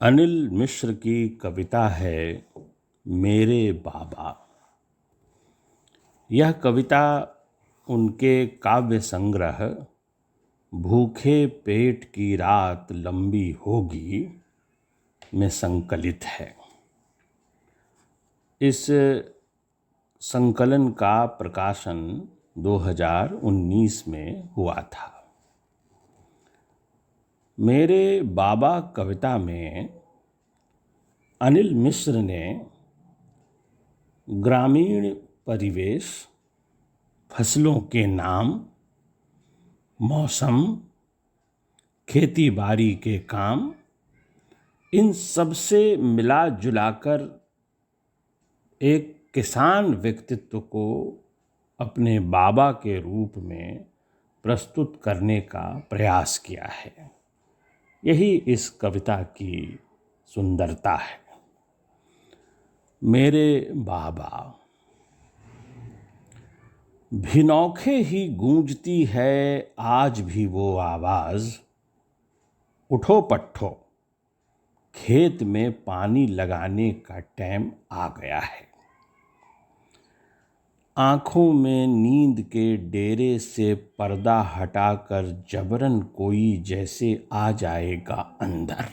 अनिल मिश्र की कविता है मेरे बाबा। यह कविता उनके काव्य संग्रह भूखे पेट की रात लंबी होगी में संकलित है। इस संकलन का प्रकाशन 2019 में हुआ था। मेरे बाबा कविता में अनिल मिश्र ने ग्रामीण परिवेश, फसलों के नाम, मौसम, खेती बाड़ी के काम, इन सब से मिला जुलाकर एक किसान व्यक्तित्व को अपने बाबा के रूप में प्रस्तुत करने का प्रयास किया है। यही इस कविता की सुंदरता है। मेरे बाबा। भिनौखे ही गूंजती है आज भी वो आवाज, उठो पट्ठो खेत में पानी लगाने का टाइम आ गया है। आंखों में नींद के डेरे से पर्दा हटाकर जबरन कोई जैसे आ जाएगा अंदर।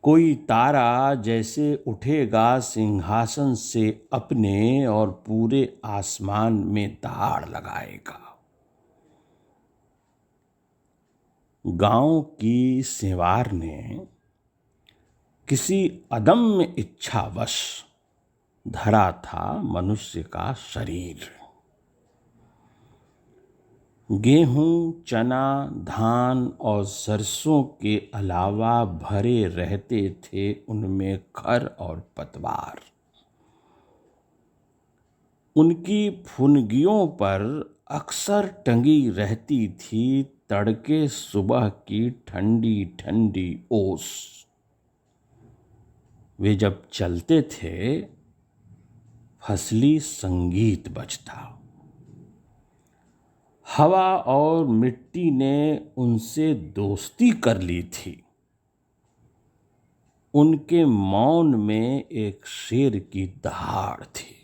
कोई तारा जैसे उठेगा सिंहासन से अपने और पूरे आसमान में दहाड़ लगाएगा। गांव की सिंवार ने किसी अदम्य इच्छावश धरा था मनुष्य का शरीर। गेहूं, चना, धान और सरसों के अलावा भरे रहते थे उनमें खर और पतवार। उनकी फुनगियों पर अक्सर टंगी रहती थी तड़के सुबह की ठंडी ठंडी ओस। वे जब चलते थे फसली संगीत बजता। हवा और मिट्टी ने उनसे दोस्ती कर ली थी। उनके मौन में एक शेर की दहाड़ थी।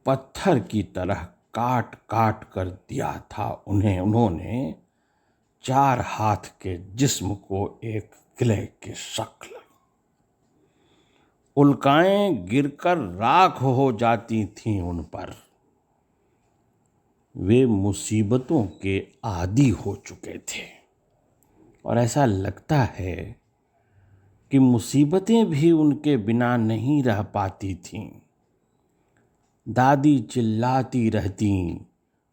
पत्थर की तरह काट काट कर दिया था उन्होंने 4 हाथ के जिस्म को एक किले की शक्ल। उल्काएं गिरकर राख हो जाती थीं उन पर। वे मुसीबतों के आदी हो चुके थे और ऐसा लगता है कि मुसीबतें भी उनके बिना नहीं रह पाती थीं। दादी चिल्लाती रहतीं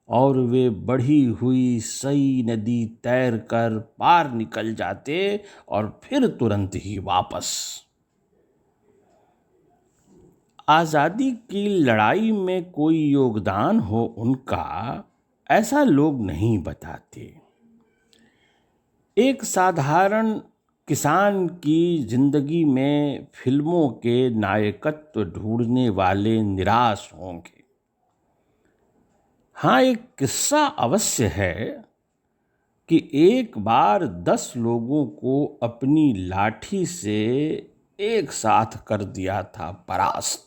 और वे बढ़ी हुई सई नदी तैर कर पार निकल जाते और फिर तुरंत ही वापस। आज़ादी की लड़ाई में कोई योगदान हो उनका, ऐसा लोग नहीं बताते। एक साधारण किसान की जिंदगी में फिल्मों के नायकत्व ढूंढने वाले निराश होंगे। हाँ, एक किस्सा अवश्य है कि एक बार 10 लोगों को अपनी लाठी से एक साथ कर दिया था परास्त।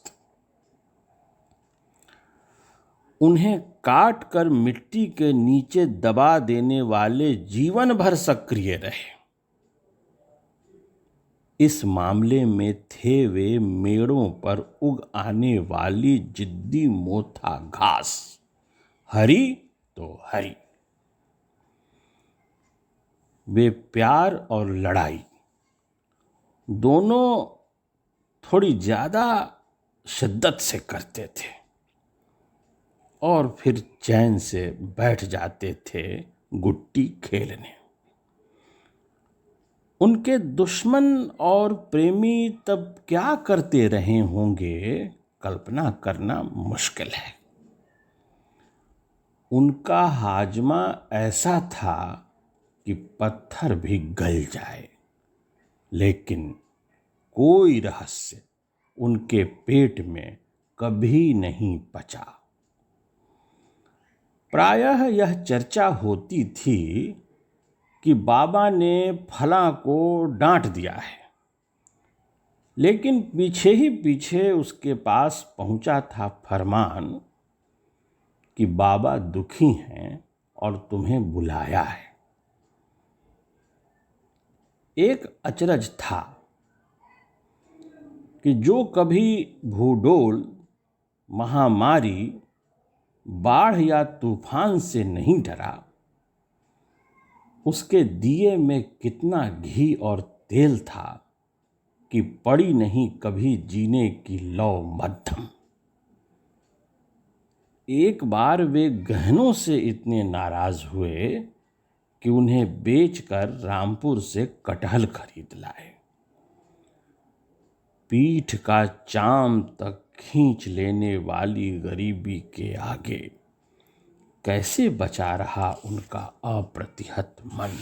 उन्हें काट कर मिट्टी के नीचे दबा देने वाले जीवन भर सक्रिय रहे। इस मामले में थे वे मेड़ों पर उग आने वाली जिद्दी मोथा घास, हरी तो हरी। वे प्यार और लड़ाई दोनों थोड़ी ज्यादा शिद्दत से करते थे और फिर चैन से बैठ जाते थे गुट्टी खेलने। उनके दुश्मन और प्रेमी तब क्या करते रहे होंगे, कल्पना करना मुश्किल है। उनका हाजमा ऐसा था कि पत्थर भी गल जाए, लेकिन कोई रहस्य उनके पेट में कभी नहीं पचा। प्रायः यह चर्चा होती थी कि बाबा ने फलां को डांट दिया है, लेकिन पीछे ही पीछे उसके पास पहुंचा था फरमान कि बाबा दुखी हैं और तुम्हें बुलाया है। एक अचरज था कि जो कभी भूडोल, महामारी, बाढ़ या तूफान से नहीं डरा, उसके दिए में कितना घी और तेल था कि पड़ी नहीं कभी जीने की लौ मध्यम। एक बार वे गहनों से इतने नाराज हुए कि उन्हें बेचकर रामपुर से कटहल खरीद लाए। पीठ का चाम तक खींच लेने वाली गरीबी के आगे कैसे बचा रहा उनका अप्रतिहत मन।